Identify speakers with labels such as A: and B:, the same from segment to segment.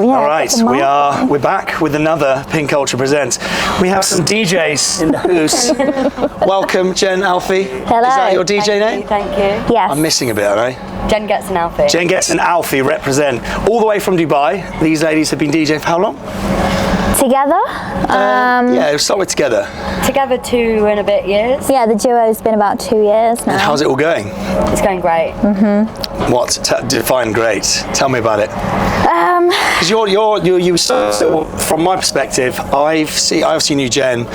A: Oh, yeah.
B: All right, we're back with another Pink Ultra Presents. We have some DJs in the house. Welcome, Jenn, Alfie.
A: Hello.
B: Is that your DJ name?
C: Thank you.
A: Yes.
B: I'm missing a bit, aren't I?
C: Jenn Getz and Alfie.
B: Jenn Getz and Alfie represent all the way from Dubai. These ladies have been DJing for how long?
A: Together?
B: Yeah, we'll start with together.
C: Together 2 and a bit years.
A: Yeah, the duo's been about 2 years now.
B: And how's it all going?
C: It's going great.
B: What? Define great. Tell me about it. Because so from my perspective, I've seen you, Jenn.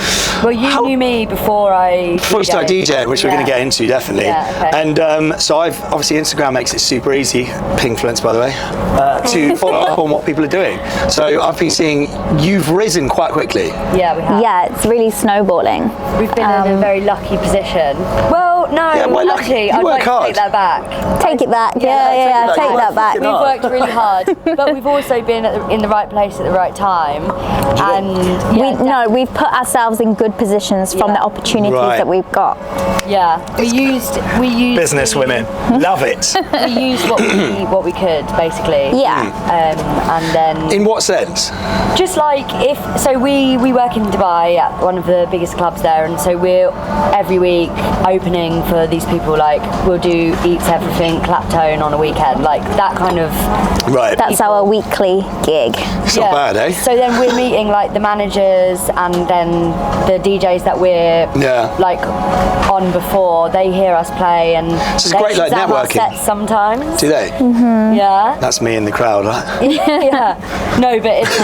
C: Well, you knew me before I
B: started DJing, which we're going to get into definitely.
C: Yeah, okay.
B: And so I've obviously Instagram makes it super easy, Pinkfluence by the way, to follow up on what people are doing. So I've been seeing you've risen quite quickly.
C: Yeah, we have.
A: Yeah, it's really snowballing.
C: We've been in a very lucky position. Well, no, actually, I'd like to take that back.
A: Take it back. Yeah, take that back.
C: We've worked really hard, but we've also been in the right place at the right time. And
A: we've put ourselves in good positions from the opportunities that we've got.
C: Yeah, we used
B: business women. Love it.
C: We used what we could basically.
A: Yeah.
C: And then.
B: In what sense?
C: Just like we work in Dubai at one of the biggest clubs there, and so we're every week opening for these people. Like we'll do Eats Everything, Claptone on a weekend, like that kind of.
B: Right.
A: That's our weekly gig.
B: It's not bad, eh?
C: So then we're meeting like the managers and then the DJs that we're like on before. They hear us play and
B: so it's great like networking.
C: Our sets sometimes.
B: Do they?
C: Yeah.
B: That's me in the crowd, right?
C: Yeah. No, but it's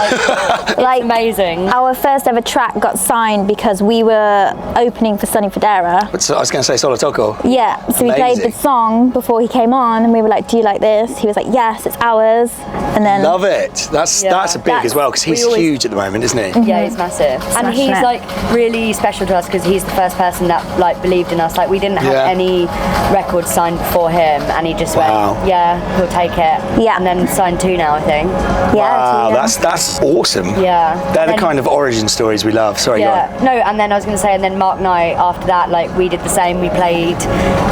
C: like it's amazing.
A: Our first ever track got signed because we were opening for Sonny Fodera.
B: So I was going to say Solo Toco.
A: Yeah, so we played the song before he came on and we were like, do you like this? He was like, yes, it's ours. And then
B: love it. That's a big as well because he's huge at the moment, isn't he?
C: Yeah, he's massive. And he's like really special to us because he's the first person that like believed in us. Like we didn't have any records signed before him and he just went, yeah, he'll take it. Yeah. And then signed 2 now, I think.
A: Yeah.
B: Wow, that's awesome.
C: Yeah.
B: They're the kind of origin stories we love. Sorry, go on.
C: No, and then I was going to say, and then Mark Knight after that, like we did the same. We played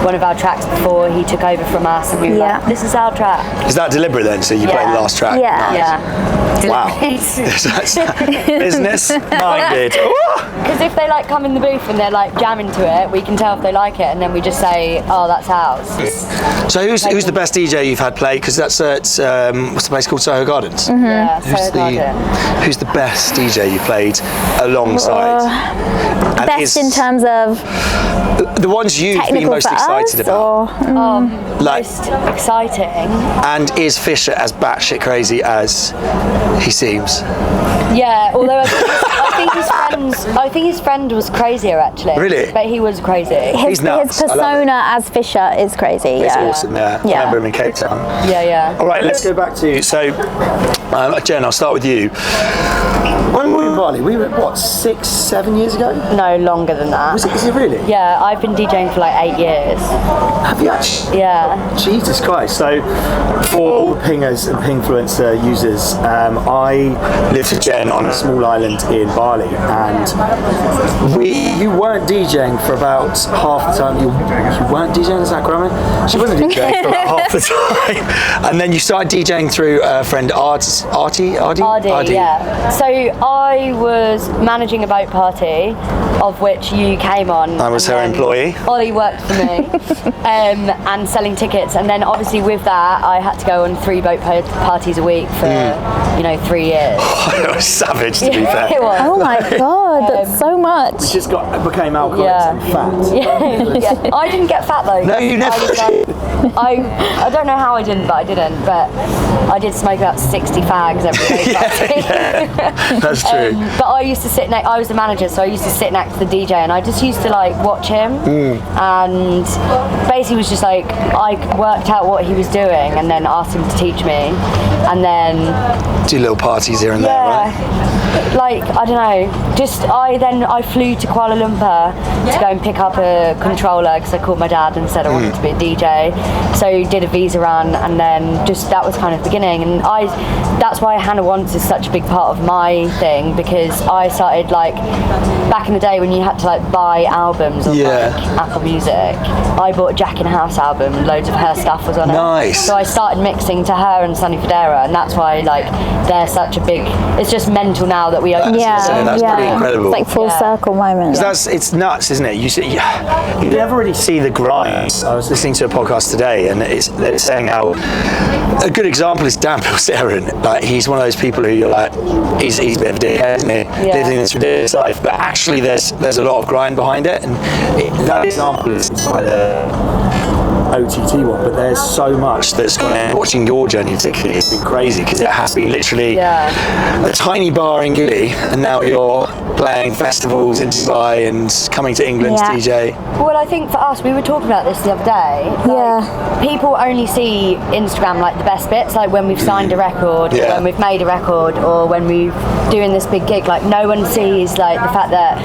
C: one of our tracks before he took over from us and we were like, this is our track.
B: Is that deliberate then? So you played the last track?
A: Yeah.
B: Nice.
C: Yeah.
B: Wow. Business minded.
C: Because if they like come in the booth and they're like jamming to it, we can tell if they like it, and then we just say, "Oh, that's ours."
B: So who's the best DJ you've had play? Because that's at what's the place called, Soho Gardens?
C: Yeah, Soho Gardens.
B: Who's the best DJ you played alongside?
A: Best in terms of
B: the ones you've been most excited about.
C: Most exciting.
B: And is Fisher as batshit crazy as he seems?
C: Yeah, although I think his friend was crazier actually.
B: Really?
C: But he was crazy.
B: He's nuts.
A: His persona as Fisher is crazy.
B: It's awesome. Yeah. I remember him in Cape Town.
C: Yeah.
B: All right, let's go back to Jenn. I'll start with you. When were we in Bali? We were what, 6, 7 years ago?
C: No, longer than that.
B: Is it really?
C: Yeah, I've been DJing for like 8 years.
B: Have you actually?
C: Yeah.
B: Jesus Christ. So for all the pingers and Pinkfluencer users, I lived with Jenn on a small island in Bali, and you weren't DJing for about half the time. You weren't DJing, is that correct? She wasn't DJing for about half the time. And then you started DJing through a friend Artie,
C: yeah. So I was managing a boat party, of which you came on.
B: I was her employee.
C: Ollie worked for me, and selling tickets. And then obviously with that, I had to go on 3 boat parties a week for 3 years.
B: It was savage, to be fair.
C: It was.
A: Oh my god, that's so much.
B: We just became alcoholics and fat.
C: Yeah. I didn't get fat though.
B: No, you never.
C: I don't know how I didn't, but I didn't. But I did smoke about 60 fags every day.
B: That's true.
C: But I used to sit I was the manager, so I used to sit next to the DJ, and I just used to like watch him, and basically was just like I worked out what he was doing, and then asked him to teach me, and then
B: do little parties here and there, right?
C: Like I don't know, just I flew to Kuala Lumpur to go and pick up a controller because I called my dad and said I wanted to be a DJ. So did a visa run, and then just that was kind of the beginning. And that's why Hannah Wants is such a big part of my thing, because I started like back in the day when you had to like buy albums on like Apple Music. I bought a Jack in the House album, and loads of her stuff was on it. So I started mixing to her and Sonny Fodera, and that's why like they're such a big. It's just mental now that we.
B: That's pretty incredible.
A: It's like full circle moment.
B: It's nuts, isn't it? You never really see the grind. I was listening to a podcast today, and they're saying how a good example is Dan Bilzerian. Like, he's one of those people who you're like, he's a bit of a dickhead, isn't he? Living this ridiculous life, but actually there's a lot of grind behind it, and that example is quite OTT one, but there's so much that's gone in. Watching your journey particularly has been crazy, because it has been literally a tiny bar in Gili, and now you're playing festivals in Dubai and coming to England to DJ.
C: Well, I think for us, we were talking about this the other day. Like, people only see Instagram like the best bits, like when we've signed a record, when we've made a record, or when we're doing this big gig. Like, no one sees like the fact that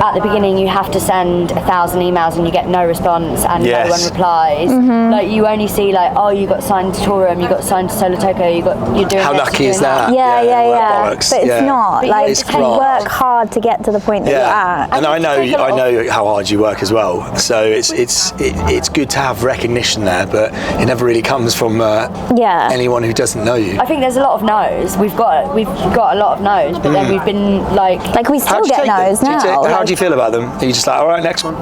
C: at the beginning you have to send 1,000 emails and you get no response and no one replies. Like, you only see like, oh, you got signed to Tourum, you got signed to Solo Toko, you're doing
B: how
C: this,
B: lucky is that?
A: But it's not. Like, you work hard to get to the point that you're at.
B: And I know how hard you work as well. So it's good to have recognition there, but it never really comes from anyone who doesn't know you.
C: I think there's a lot of no's. We've got a lot of no's, but then we've been like
A: we still get no's now.
B: How do you feel about them? Are you just like, all right, next one?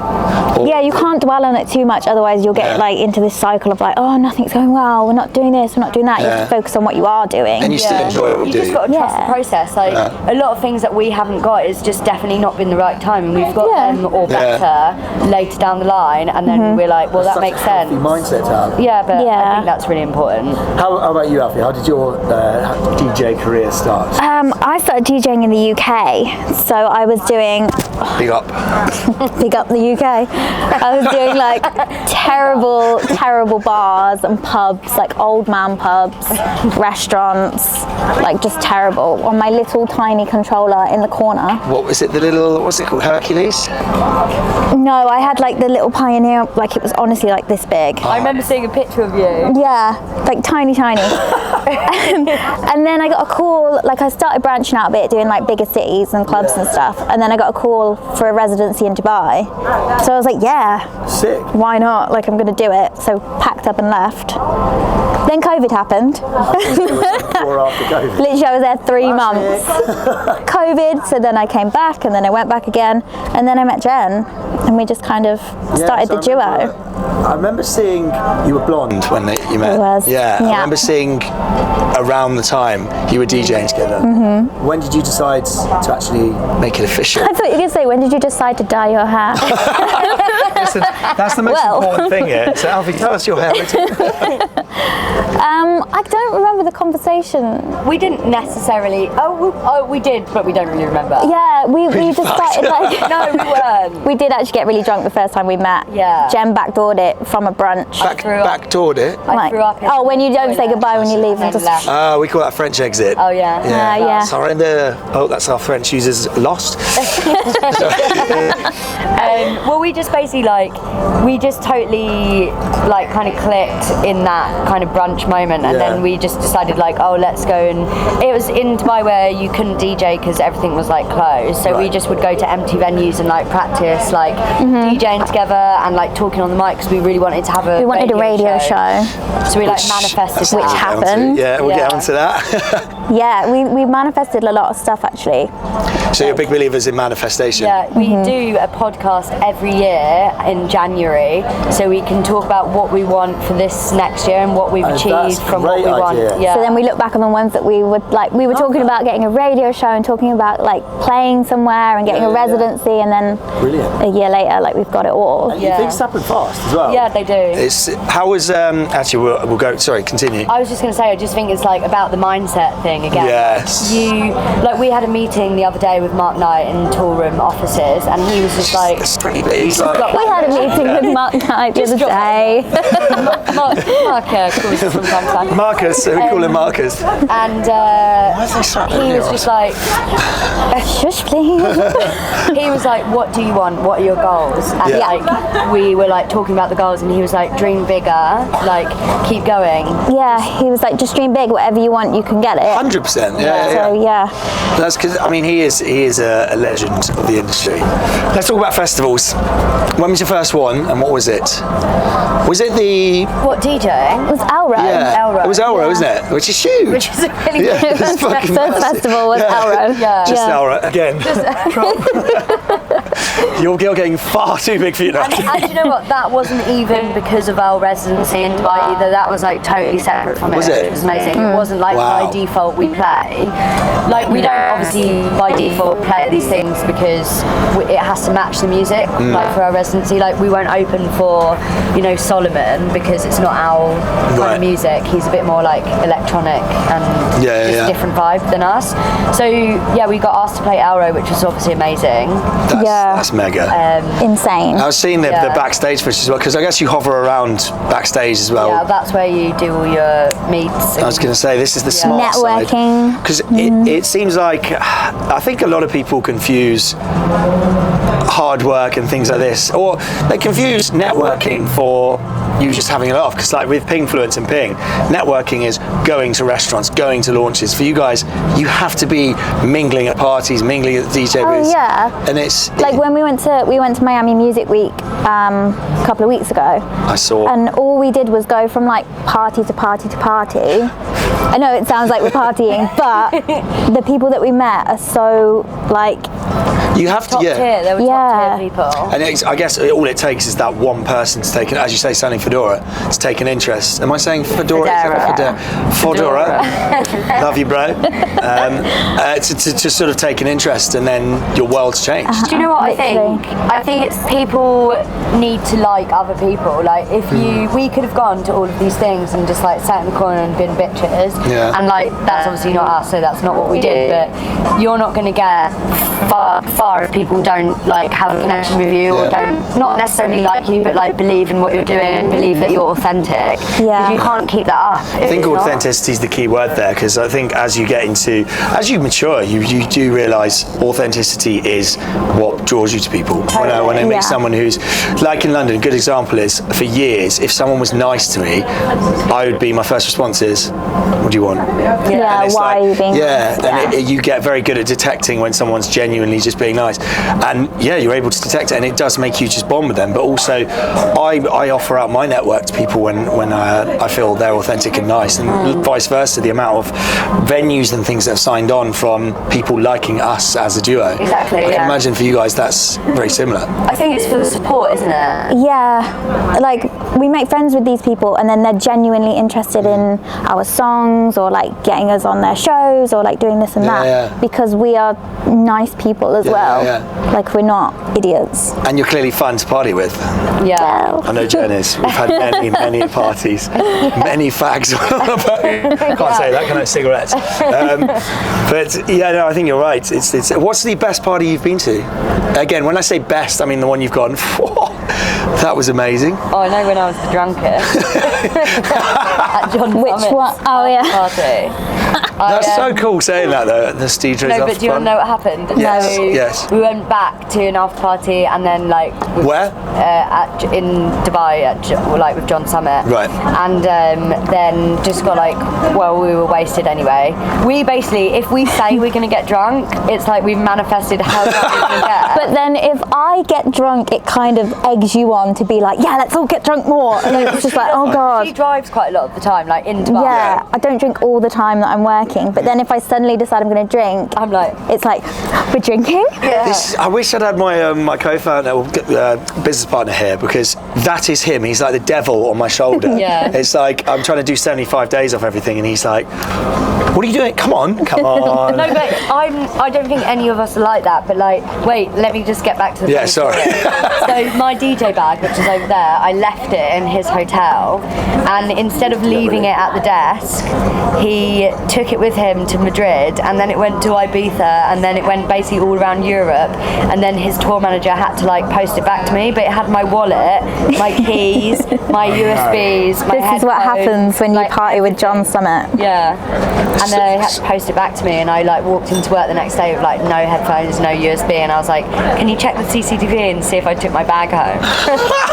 A: You can't dwell on it too much, otherwise you'll get like into this cycle of like, oh, nothing's going well, we're not doing this, we're not doing that. You have to focus on what you are doing.
B: And you still enjoy what you do.
C: You just got to trust the process. Like, a lot of things that we haven't got is just definitely not been the right time, and we've got them or better later down the line, and then we're like, well, that makes sense.
B: Mindset to have.
C: Yeah, but I think that's really important.
B: How about you, Alfie? How did your DJ career start?
A: I started DJing in the UK, so I was doing
B: Big up.
A: Big up the UK. I was doing like terrible bars and pubs, like old man pubs, restaurants, like just terrible, on my little tiny controller in the corner.
B: What was it, what's it called, Hercules?
A: No, I had like the little Pioneer, like it was honestly like this big.
C: I remember seeing a picture of you.
A: Yeah, like tiny. And then I got a call, like I started branching out a bit, doing like bigger cities and clubs and stuff, and then I got a call for a residency in Dubai. So I was like, yeah,
B: sick.
A: Why not? Like, I'm gonna do it. So packed up and left. Then COVID happened.
B: Before or after COVID?
A: Literally, I was there 3 months. COVID, so then I came back, and then I went back again, and then I met Jenn, and we just kind of started the duo.
B: I remember seeing you were blonde when you met.
A: I was.
B: Yeah, I remember seeing around the time you were DJing together.
A: Mm-hmm.
B: When did you decide to actually make it official?
A: I thought you were going to say, when did you decide to dye your hair?
B: That's the most important thing here. So Alfie, tell us your heritage.
A: I don't remember the conversation.
C: We didn't necessarily. We did, but we don't really remember.
A: Yeah, we just started like.
C: No, we weren't.
A: We did actually get really drunk the first time we met.
C: Yeah.
A: Jen backdoored it from a brunch.
B: Backdoored it?
C: I threw up.
A: When you don't say goodbye when you leave and just.
B: We call that French exit.
C: Oh yeah.
B: Yeah. Surrender. Oh, that's how French uses lost.
C: Well, we just basically we just totally kind of clicked in that kind of brunch moment, and then we just decided let's go. And it was in Dubai where you couldn't DJ because everything was closed, so we just would go to empty venues and practice DJing together and talking on the mic, because we really wanted to have a radio show. So we manifested,
A: which happened.
B: We'll get onto that.
A: Yeah, we manifested a lot of stuff actually.
B: So you're big believers in manifestation?
C: Yeah, we do a podcast every year in January, so we can talk about what we want for this next year and what we've achieved from what we want. Yeah.
A: So then we look back on the ones that we would we were talking about getting a radio show and talking about playing somewhere and getting a residency, and then a year later we've got it all.
B: And things happen fast as well.
C: Yeah, they do.
B: How was actually we'll go. Sorry, continue.
C: I was just going to say, I just think it's about the mindset thing. DJing again.
B: Yes.
C: We had a meeting the other day with Mark Knight in Toolroom offices, and he was just like,
A: We had a meeting with Mark Knight the other day.
C: Mark calls us from time to time.
B: Marcus, we call him Marcus.
C: And he was just like,
A: Shush, please.
C: he was like, what do you want? What are your goals? And like, we were like talking about the goals, and he was like, dream bigger, like keep going.
A: Yeah, he was like, just dream big. Whatever you want, you can get it.
B: 100%. Yeah.
A: So yeah.
B: That's because he is a legend of the industry. Let's talk about festivals. When was your first one, and what was it? Was it the
C: What, DJing?
A: It was Elro.
B: Yeah,
C: Elro.
B: it was Elro, wasn't it? Which is huge.
C: Which is a really
B: it's fucking
A: First festival was Elro.
C: Yeah.
B: Just Elro again. You're getting far too big for you now.
C: And you know what? That wasn't even because of our residency in Dubai either. That was like totally separate from it.
B: Was it?
C: Which was amazing. It wasn't like
B: Wow.
C: by default we play. Like we don't obviously by default play at these things because it has to match the music. Like for our residency, like we won't open for Solomon because it's not our kind of music. He's a bit more like electronic and just a different vibe than us. So yeah, we got asked to play Elro, which was obviously amazing.
B: That's mega.
A: Insane.
B: I was seeing the backstage footage as well, because I guess you hover around backstage as well.
C: Yeah, that's where you do all your meets.
B: I was going to say, this is the smart side.
A: Networking.
B: Because it seems like, I think a lot of people confuse hard work and things like this, or they confuse networking for you just having a laugh, because like with Pingfluence and Ping, networking is going to restaurants, going to launches. For you guys, you have to be mingling at parties, mingling at the DJ booths.
A: Oh yeah.
B: And it's
A: like when we went to Miami Music Week a couple of weeks ago.
B: I saw.
A: And all we did was go from like party to party to party. I know it sounds like we're partying, but the people that we met are so like.
B: You have to,
C: top tier. There were top tier people.
B: And I guess all it takes is that one person to take, as you say, Sunny Fedora, to take an interest. Am I saying Fedora? Fedora. Love you, bro. To sort of take an interest, and then your world's changed.
C: Do you know what I think? I think it's people need to like other people. Like if we could have gone to all of these things and just like sat in the corner and been bitches.
B: Yeah.
C: And like that's obviously not us, so that's not what we did. But you're not going to get far if people don't like have a connection with you or don't not necessarily like you, but like believe in what you're doing and believe that you're authentic.
A: Yeah.
C: You can't keep that up.
B: I think authenticity is the key word there, because I think as you mature, you do realise authenticity is what draws you to people.
C: Totally.
B: When I meet someone who's, like in London, a good example is, for years, if someone was nice to me, my first response is, what do you want?
A: Yeah, why are you being nice?
B: And you get very good at detecting when someone's genuinely just being nice. And you're able to detect it, and it does make you just bond with them. But also, I offer out my network to people when I feel they're authentic and nice, and vice versa. The amount of venues and things that have signed on from people liking us as a duo.
C: Exactly.
B: I can imagine for you guys that's very similar.
C: I think it's for the support, isn't it?
A: Yeah, like we make friends with these people, and then they're genuinely interested in our songs, or like getting us on their shows, or like doing this and that, because we are nice people as well. Like we're not idiots.
B: And you're clearly fun to party with.
C: Yeah.
B: I know Jen is. We've had many parties, many fags on the boat. Can't say that, can I? Cigarettes. But yeah, no, I think you're right. It's. What's the best party you've been to? Again, when I say best, I mean the one you've gone. That was amazing.
C: Oh, I know when I was the drunkest at John
A: Which
C: Summit's
A: one? Oh yeah.
C: party.
B: That's so cool saying that though. The Steve
C: No, but do you want to know what happened?
B: Yes.
C: So
B: Yes.
C: we went back to an after party, and then like
B: Where?
C: in Dubai with John Summit.
B: Right.
C: And then just got we were wasted anyway. We basically, if we say we're going to get drunk, it's like we've manifested how drunk we're going to get.
A: But then if I get drunk, it kind of eggs you on to be like, yeah, let's all get drunk more. And then it's just like, oh God.
C: She drives quite a lot of the time, like in Dubai.
A: Yeah, I don't drink all the time that I'm working, but then if I suddenly decide I'm going to drink,
C: I'm like,
A: it's like, we're drinking?
C: yeah.
B: I wish I'd had my my co-founder, business partner here, because that is him. He's like the devil on my shoulder.
C: Yeah.
B: It's like I'm trying to do 75 days off everything, and he's like, "What are you doing? Come on."
C: No, but I don't think any of us are like that. But wait, let me just get back to the.
B: Yeah, sorry.
C: So my DJ bag, which is over there, I left it in his hotel, and instead of leaving it at the desk, he took it with him to Madrid, and then it went to Ibiza, and then it went basically all around Europe, and then his tour manager had to like post it back to me, but it had my wallet, my keys, my USBs, my
A: This is what happens when you party with John Summit.
C: Yeah, and then they had to post it back to me, and I like walked into work the next day with like no headphones, no USB, and I was like, can you check the CCTV and see if I took my bag home?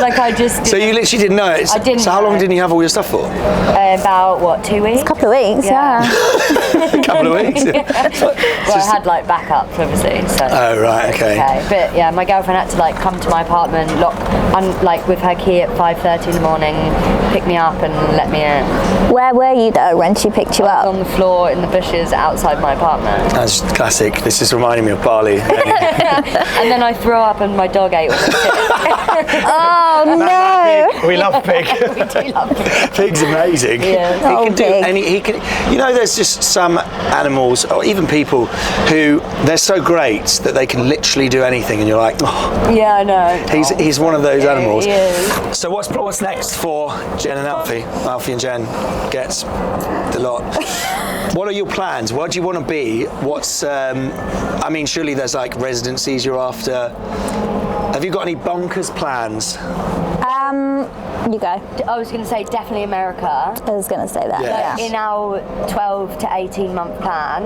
C: Like I just didn't.
B: So you literally didn't know it?
C: I didn't.
B: So how long didn't you have all your stuff for?
C: About what, 2 weeks?
A: A couple of weeks, yeah.
B: A couple of weeks?
C: Well, I had like backups, obviously. So.
B: Oh, right, okay.
C: But yeah, my girlfriend had to like come to my apartment, like with her key at 5:30 in the morning, pick me up and let me in.
A: Where were you though when she picked you up?
C: On the floor in the bushes outside my apartment.
B: That's classic. This is reminding me of Bali.
C: And then I threw up and my dog ate all the shit.
A: Oh no!
B: We love Pig.
C: We do love pig.
B: Pig's amazing.
C: Yeah.
B: He can do
A: Pig.
B: he can. You know, there's just some animals, or even people, who they're so great that they can literally do anything, and you're like, oh.
C: Yeah, I know.
B: He's one of those animals.
C: He is.
B: So what's next for Jenn and Alfie? Alfie and Jenn Getz, the lot. What are your plans? What do you want to be? What's I mean, surely there's like residencies you're after. Have you got any bonkers plans?
A: You go.
C: I was going to say definitely America.
A: I was going to say that.
B: Yeah.
A: Yeah.
C: In our 12 to 18 month plan,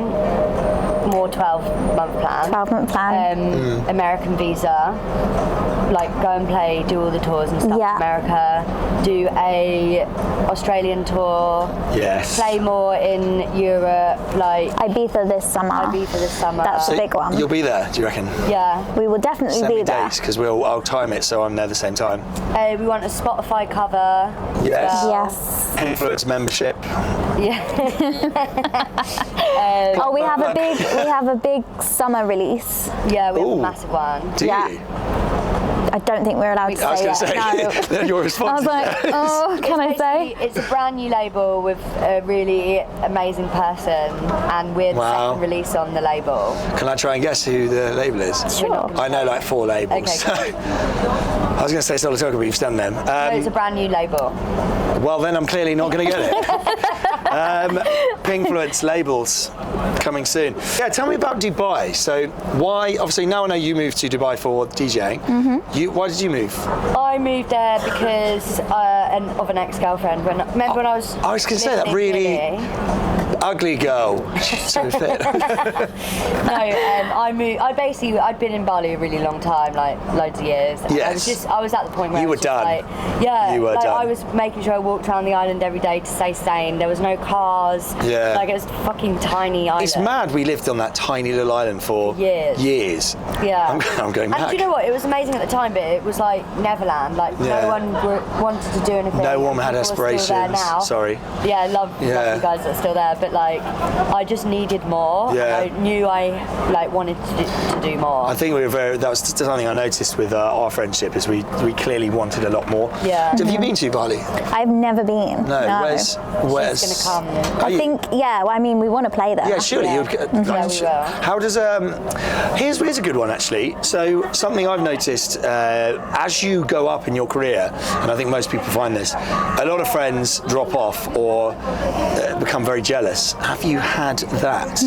C: more 12-month plan.
A: 12-month plan.
C: American visa, like go and play, do all the tours and stuff.
A: Yeah.
C: America, do a Australian tour.
B: Yes.
C: Play more in Europe, like
A: Ibiza this summer.
C: Ibiza this summer.
A: That's a big one.
B: You'll be there, do you reckon?
C: Yeah.
A: We will definitely
B: Send
A: be
B: me
A: there.
B: dates, because I'll time it so I'm there the same time.
C: We want a Spotify cover.
B: Yes.
C: as well.
A: Yes.
B: Influence membership.
C: Yeah.
A: Oh, we have a big summer release.
C: Yeah, we have
B: Ooh.
C: a massive one.
B: Do
A: Yeah.
B: you?
A: I don't think we're allowed to
B: I was
A: say
B: going to
A: that.
B: say,
A: No.
B: then your
A: I
B: response
A: was like, oh, can I say?
C: It's a brand new label with a really amazing person, and we're the
B: Wow.
C: second release on the label.
B: Can I try and guess who the label is?
A: Sure.
B: I know like 4 labels.
C: Okay,
B: So I was going to say Solar Token, but you've done them.
C: So it's a brand new label.
B: Well, then I'm clearly not going to get it. Pinkfluence labels coming soon. Yeah, tell me about Dubai. So why, obviously now I know you moved to Dubai for DJing. Why did you move?
C: I moved there because of an ex-girlfriend. Remember when I was?
B: I was going to say that
C: living in
B: really
C: Italy?
B: ugly girl. She's so fit.
C: No, I moved. I'd been in Bali a really long time, like loads of years. And
B: Yes.
C: I was at the point where
B: You
C: I
B: were
C: was just
B: done.
C: like, yeah,
B: You were
C: like,
B: done.
C: I was making sure I walked around the island every day to stay sane. There was no cars.
B: Yeah.
C: Like it was a fucking tiny island.
B: It's mad we lived on that tiny little island for years.
C: Yeah.
B: I'm going back.
C: And do you know what? It was amazing at the time, but it was like Neverland. Like
B: Yeah.
C: no one wanted to do anything.
B: No one had
C: People are still there
B: aspirations.
C: now.
B: Sorry.
C: Yeah, I love you guys that are still there, but like I just needed more.
B: Yeah.
C: And I knew I like wanted to do more.
B: I think that was something I noticed with our friendship, is we clearly wanted a lot more.
C: Yeah.
B: Have you been to Bali?
A: I've never been.
B: No. Where's
C: She's gonna come.
B: Are you-
A: I think, yeah, well, I mean, we want to play there.
B: Yeah, surely
C: Yeah.
B: you'd get.
C: Yeah, we will.
B: How does here's a good one actually. So something I've noticed as you go up in your career, and I think most people find this, a lot of friends drop off or become very jealous. Have you had that?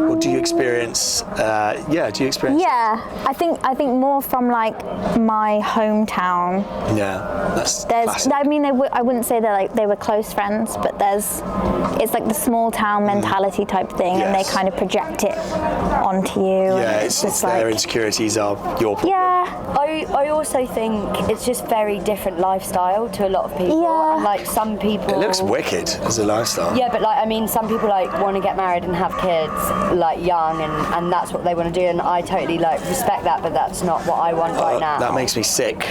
B: Or do you experience? Do you experience?
A: Yeah, I think more from like my hometown.
B: Yeah, that's
A: There's,
B: classic.
A: I mean, I wouldn't say that like they were close friends, but it's like the small town mentality type thing, and they
B: Yes.
A: kind of project it onto you.
B: Yeah,
A: and
B: it's
A: just
B: their insecurities are your problem.
A: yeah,
C: I also think it's just very different lifestyle to a lot of people.
A: Yeah.
C: And like some people.
B: It looks wicked as a lifestyle.
C: Yeah, but like I mean, some people like want to get married and have kids like young, and that's what they want to do, and I totally like respect that, but that's not what I want right now.
B: That makes me sick,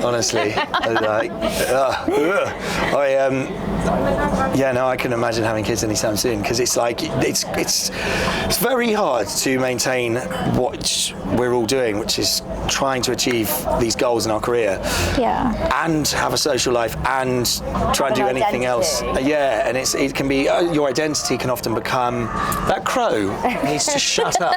B: honestly. I can imagine having kids anytime soon, because it's like it's very hard to maintain what we're all doing, which is trying to achieve these goals in our career, and have a social life, and try and do anything else. Yeah, and it can be your identity can often become that crow needs to shut up.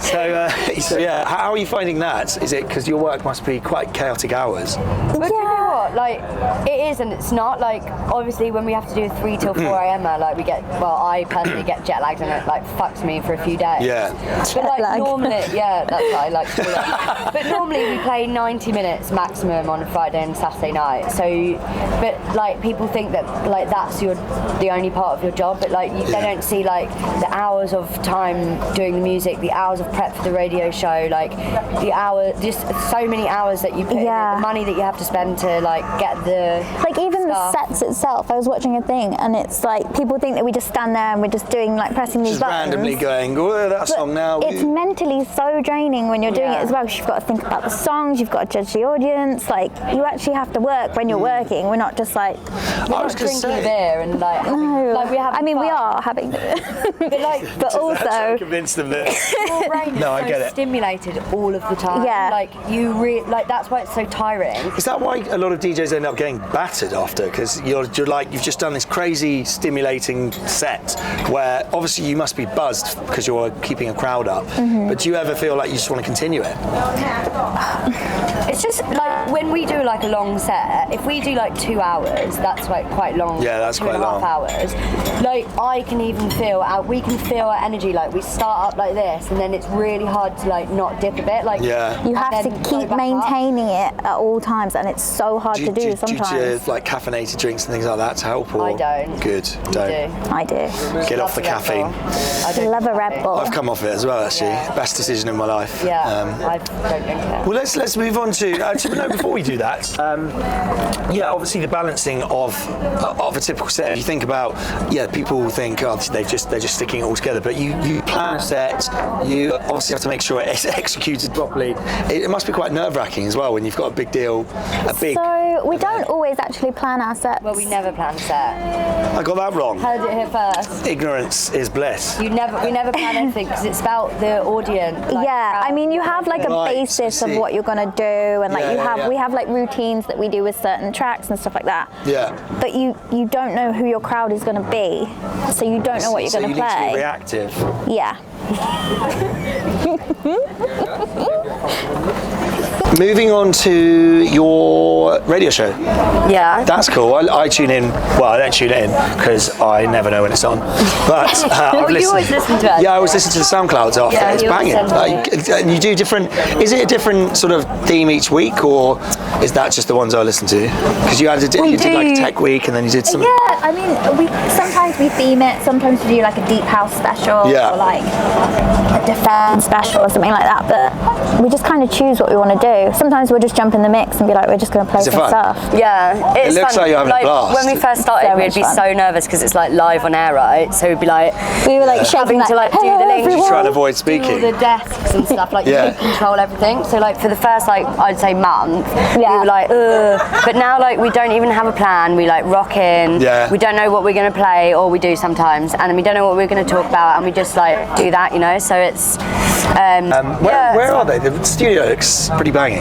B: So yeah, how are you finding that? Is it because your work must be quite chaotic hours?
C: But you know what? Like, it is and it's not. Like, obviously, when we have to do a 3 till 4 a.m. like I personally get jet lagged and it like fucks me for a few days.
B: Yeah.
C: But like normally, that's what I like to do that. But normally we play 90 minutes maximum on a Friday and Saturday night. So, but like people think that like that's the only part of your job, but like they don't see like the hours of time doing the music, the hours of prep for the radio show, like the hour, just so many hours that you put in, the money that you have to spend to like get the
A: like even
C: stuff.
A: The sets itself. I was watching a thing and it's like people think that we just stand there and we're just doing like pressing these buttons.
B: Randomly going, oh, that song now.
A: It's mentally so draining when you're doing it as well, because you've got to think about the songs, you've got to judge the audience. Like you actually have to work when you're working. We're not just like
C: drinking beer and like like we have.
A: I mean, we are having, but also
B: convince them that.
C: Your brain is
B: I get it.
C: Stimulated all of the time.
A: Yeah.
C: Like you like that's why it's so tiring.
B: Is that why a lot of DJs end up getting battered after? Because you're like you've just done this crazy stimulating set where obviously you must be buzzed because you're keeping a crowd up. But do you ever feel like you just want to continue it?
C: It's just like when we do like a long set, if we do like 2 hours, that's like quite long.
B: Yeah, that's quite long.
C: 2.5 hours. Like I can even feel we can feel our energy. Like we start up like this, and then it's really hard to like not dip a bit. Like
A: you have to keep maintaining it at all times, and it's so hard to do sometimes.
B: Do you like caffeinated drinks and things like that to help? Or?
C: I don't.
B: Good. Don't.
A: I do.
B: Get off the caffeine.
A: I love a Red Bull.
B: I've come off it as well, actually. Best decision in my life.
C: Yeah, I don't drink it.
B: Well, let's move on to. No, before we do that, obviously the balancing of a typical set. If you think about, people think, oh, they're just sticking it all together. But you plan a set. You obviously have to make sure it's executed properly. It must be quite nerve-wracking as well when you've got a big deal,
A: So we don't always actually plan our sets.
C: Well, we never plan a set.
B: I got that wrong.
C: Heard it here first.
B: Ignorance is bliss.
C: We never plan anything because it's about the audience. Like,
A: I mean, you have like a basis of what you're gonna do, and like we have like routines that we do with certain tracks and stuff like that.
B: Yeah.
A: But you don't know who your crowd is gonna be, so you don't know what you're gonna play.
B: So you need to be reactive.
A: Yeah.
B: Moving on to your radio show.
C: Yeah.
B: That's cool. I tune in. Well, I don't tune in because I never know when it's on. But
C: you always listen to it.
B: Yeah, I always listen to the SoundClouds after.
C: Yeah,
B: it's banging. And you do different. Is it a different sort of theme each week, or is that just the ones I listen to? Because you did like Tech Week, and then you did some.
A: Yeah, I mean, sometimes we theme it. Sometimes we do like a deep house special, or like a defense special or something like that. But we just kind of choose what we want to do. Sometimes we'll just jump in the mix and be like, we're just going to play some stuff.
C: Yeah,
B: it looks
C: fun.
B: like you're having a blast.
C: When we first started, we'd be so nervous because it's like live on air, right? So we'd be like,
A: we were like
C: having to like do the links,
B: trying to avoid speaking,
C: do all the desks and stuff. Like you can control everything. So like for the first I'd say month, we were like, ugh. But now like we don't even have a plan. We like rock in.
B: Yeah.
C: We don't know what we're going to play, or we do sometimes, and we don't know what we're going to talk about, and we just like do that, you know. So it's.
B: Where are they? The studio looks pretty banging.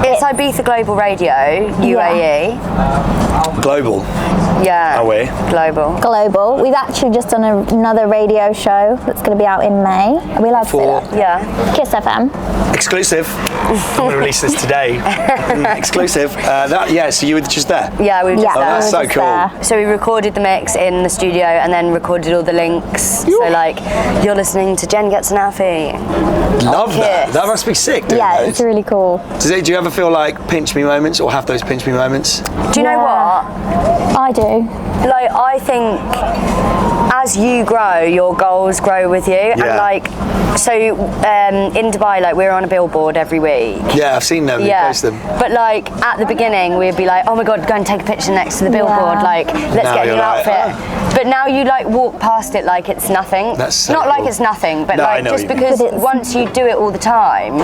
C: It's Ibiza Global Radio, UAE.
B: Global.
C: Yeah.
B: Are we?
A: Global. We've actually just done another radio show that's going to be out in May. Are we allowed to say that?
C: Yeah.
A: Kiss FM.
B: Exclusive. I'm going to release this today. Exclusive. So you were just there?
C: Yeah, we were just there.
B: That's so cool.
A: There.
C: So we recorded the mix in the studio and then recorded all the links. So like, you're listening to Jenn Getz and Alfie.
B: Love that. That must be sick, dude.
A: Yeah, it's really cool.
B: Do you ever feel like pinch me moments, or have those pinch me moments?
C: Do you know what?
A: I do.
C: Like, I think as you grow, your goals grow with you. And like, so in Dubai, like we're on a billboard every week.
B: Yeah, I've seen them. You post them.
C: But like at the beginning, we'd be like, oh my god, go and take a picture next to the billboard. Like, let's get a new outfit. But now you like walk past it like it's nothing.
B: That's so
C: not
B: cool.
C: like it's nothing, but
B: No,
C: like just because once you do it all the time,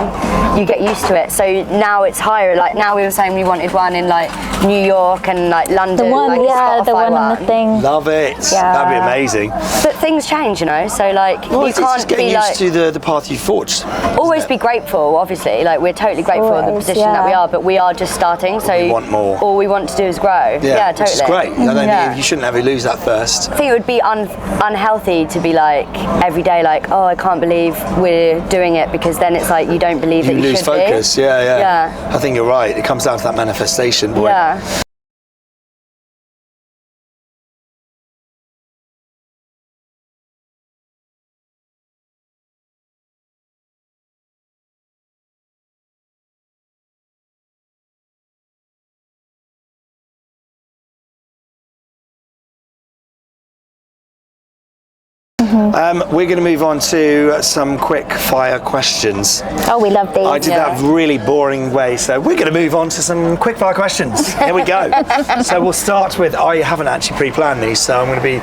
C: you get used to it. So now it's higher. Like now we were saying we wanted one in like New York and like London.
A: The one,
C: like
A: the one on the thing.
B: Love it.
A: Yeah.
B: That'd be amazing.
C: But things change, you know. So like
D: Well,
C: you
D: it's
C: can't
D: just getting
C: be
D: used
C: like
D: to the path you forged.
C: always be grateful. Obviously, like we're totally grateful for the
A: Always,
C: position that we
A: yeah.
C: are, but we are just starting. So
D: We want more.
C: All we want to do is grow. Yeah, totally.
D: Which is great. I don't
C: Yeah.
D: think you shouldn't ever lose that thirst.
C: I think it would be unhealthy to be like every day like, oh, I can't believe we're doing it, because then it's like you don't believe that
D: You
C: you
D: lose
C: should
D: focus.
C: be.
D: Yeah. I think you're right. It comes down to that manifestation point.
C: Yeah.
D: We're going to move on to some quick fire questions.
A: Oh, we love these.
D: I did that really boring way, so we're going to move on to some quick fire questions. Here we go. So we'll start with, I haven't actually pre-planned these, so I'm going to be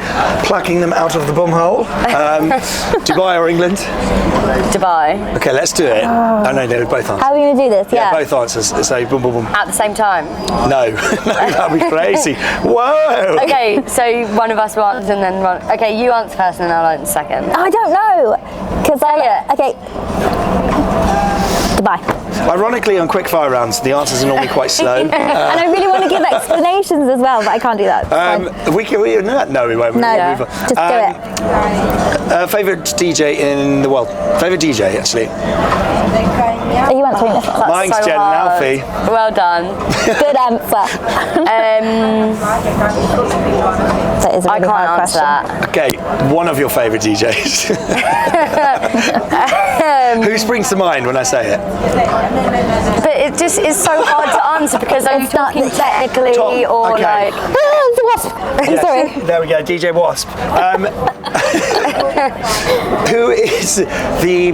D: plucking them out of the bum hole. Dubai or England?
C: Dubai
D: Okay, let's do it. Oh no, both answers.
A: How are we going to do this?
D: Yeah, both answers. So boom, boom, boom.
C: at the same time.
D: No, no, that'd be crazy. Whoa!
C: Okay, so one of us will answer and then one. Okay, you answer first and then I'll answer second.
A: I don't know. Because okay. Dubai.
D: Ironically, on quick fire rounds, the answers are normally quite slow.
A: And I really want to give explanations as well, but I can't do that.
D: No, we won't.
A: No,
D: We'll move on.
A: just do it.
D: Favourite DJ in the world? Favourite DJ, actually.
A: Are you answering this?
C: That's
D: Mine's
C: so
D: Jenn and
C: hard.
D: Alfie.
C: Well done.
A: Good answer. That is a
C: I
A: really
C: can't
A: hard
C: answer
A: question.
C: that.
D: Okay, one of your favourite DJs. Who springs to mind when I say it?
C: But it just is so hard to answer because are you
A: It's not
C: talking
A: the-
C: technically
D: Tom,
C: or
D: okay.
C: like?
A: It's a wasp. I'm
D: Yes,
A: sorry.
D: there we go, DJ Wasp. Who is the?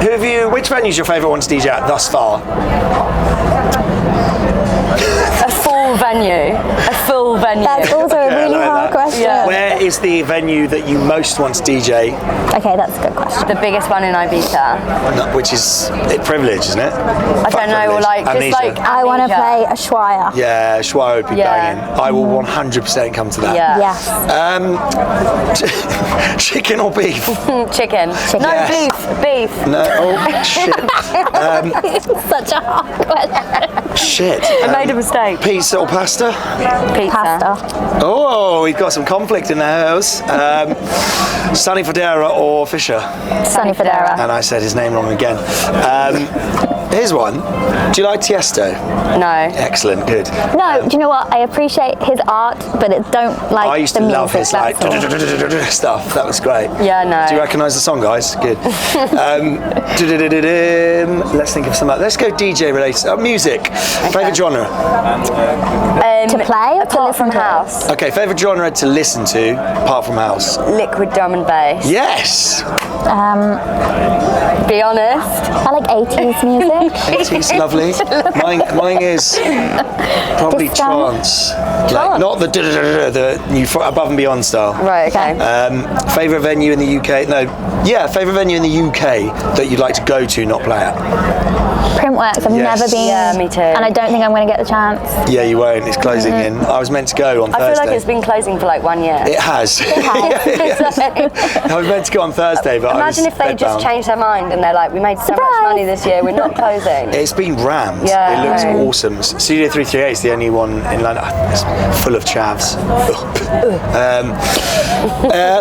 D: Who have you? Which venue is your favourite one to DJ at thus far?
C: A full venue. A full venue.
A: That's also
D: Okay,
A: a
D: I
A: really
D: like
A: hard
D: that.
A: question.
C: Yeah.
D: Where is the venue that you most want to DJ?
A: Okay, that's a good question.
C: The biggest one in Ibiza.
D: Which is a privilege, isn't it?
C: I don't know, or like
D: Amnesia.
C: just like
A: I want to
C: Amnesia.
A: play a Schweier.
D: Yeah, Schwa would be
C: Yeah.
D: banging. I will 100% come to that.
C: Yeah.
A: Yes.
D: Chicken or beef?
C: Chicken. No,
D: Yes.
C: beef.
D: No. Oh shit.
A: Such a hard question.
D: Shit.
C: I made a mistake.
D: Pizza or pasta?
C: Pizza.
A: Pasta.
D: Oh, we've got some conflict in the house. Sunny Fodera or Fisher?
A: Sunny Fodera.
D: And I said his name wrong again. Here's one. Do you like Tiesto?
C: No.
D: Excellent, good.
A: No, do you know what? I appreciate his art, but it don't like
D: I used
A: the
D: to
A: music.
D: love his like
A: that's all.
D: stuff. That was great.
C: Yeah, no.
D: Do you recognise the song, guys? Good. Let's think of some. Let's go DJ related. Music. Favourite genre?
A: To play or to
C: Apart
A: listen
C: from
A: to?
C: house.
D: Okay, favourite genre to listen to, apart from house.
C: Liquid drum and bass.
D: Yes.
C: Be honest.
A: I like 80s music.
D: It's lovely. Mine is probably
A: Disco.
D: trance. Like, not the new above and beyond style.
C: Right, okay.
D: Favourite venue in the UK? Favourite venue in the UK that you'd like to go to, not play at?
A: Printworks, I've
D: Yes.
A: never been.
C: Yeah, me too.
A: And I don't think I'm going to get the chance.
D: Yeah, you won't. It's closing in. I was meant to go on
C: I
D: Thursday.
C: feel like it's been closing for like 1 year.
D: It has. I was meant to go on Thursday, but
C: Imagine
D: I was
C: if they just
D: bedbound.
C: changed their mind and they're like, we made so much
A: Surprise!
C: money this year, we're not closing.
D: It's been rammed.
C: Yeah,
D: It looks
C: I know.
D: awesome. Studio 338 is the only one in London. It's full of chavs.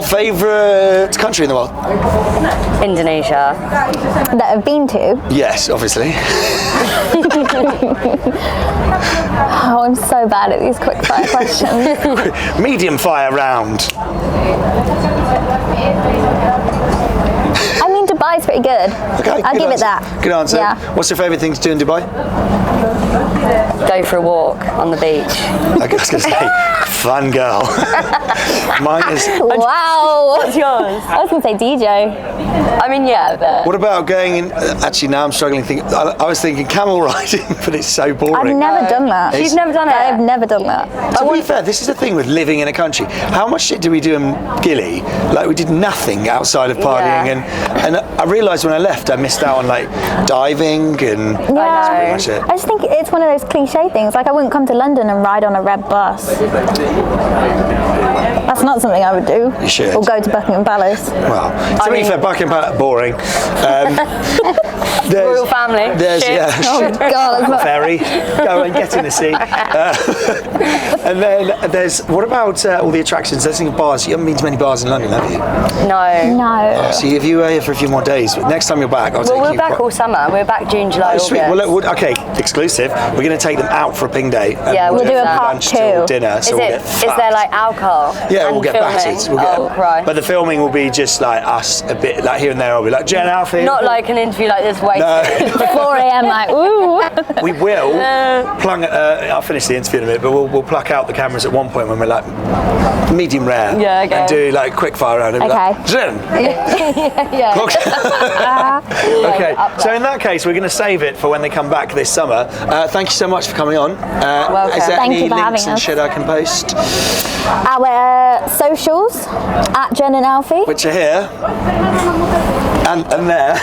D: Favourite country in the world?
C: Indonesia.
A: That I've been to.
D: Yes, obviously.
A: Oh, I'm so bad at these quick fire questions.
D: Medium fire round.
A: I mean, Dubai's pretty good.
D: Okay,
A: I'll
D: good
A: give it
D: answer.
A: that.
D: Good answer.
A: Yeah.
D: What's your favourite thing to do in Dubai?
C: Go for a walk on the beach.
D: I was going to say, fun girl. Mine is.
A: Wow.
C: What's yours?
A: I was going to say DJ.
C: I mean, yeah, but
D: What about going in? Actually, now I'm struggling. I was thinking camel riding, but it's so boring.
A: I've never done that.
C: she's never done it.
A: I've never done that.
D: To be fair, this is the thing with living in a country. How much shit did we do in Gilly? Like, we did nothing outside of partying,
C: Yeah.
D: and I realised when I left, I missed out on like diving and
A: Yeah.
D: pretty much it.
A: I just think it's one of those cliche cliche things. Like I wouldn't come to London and ride on a red bus. That's not something I would do.
D: You should.
A: Or go to Buckingham Palace.
D: Well, to be fair, Buckingham Palace, boring.
C: Royal family.
D: There's,
C: Shit.
D: yeah.
A: Oh God, that's not.
D: Ferry, go and get in the sea. And then there's, what about all the attractions? There's bars. You haven't been to many bars in London, have you?
C: No.
A: No.
D: So if you were here for a few more days, next time you're back, I'll take you.
C: Well, we're back all summer. We're back June, July,
D: Oh,
C: August.
D: sweet. Well, okay, exclusive. We're going to take them out for a ping day. And
C: Yeah, we'll do a
A: part
D: lunch
A: 2.
D: till dinner. So we'll get
C: Is there like alcohol?
D: Yeah,
C: and
D: we'll get
C: filming?
D: battered. We'll get,
C: right.
D: But the filming will be just like us, a bit like here and there. I'll be like, Jenn, Alfie.
C: Not like an interview like this, waiting.
D: No.
A: 4 a.m. like, ooh.
D: We will plug. I'll finish the interview in a minute, but we'll pluck out the cameras at one point when we're like medium rare.
C: Yeah, okay.
D: And do like quick fire round. And be
A: Okay.
D: Like, Jenn.
C: Yeah.
D: Okay. So in that case, we're going to save it for when they come back this summer. Thank you so much for coming on.
C: Welcome.
D: Is there
A: Thank
D: any
A: you for
D: links
A: having
D: and
A: us.
D: shit I can post?
A: Our socials at Jenn and Alfie.
D: Which are here. And there,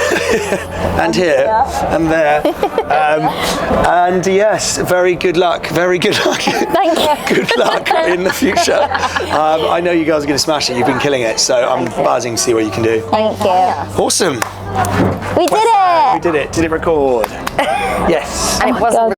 D: and here, and there, and yes, very good luck. Very good luck.
A: Thank you.
D: Good luck in the future. I know you guys are going to smash it. You've been killing it, so I'm buzzing to see what you can do.
A: Thank you.
D: Awesome.
A: We did it.
D: We did it. Did it record? Yes.
C: And it wasn't
A: God.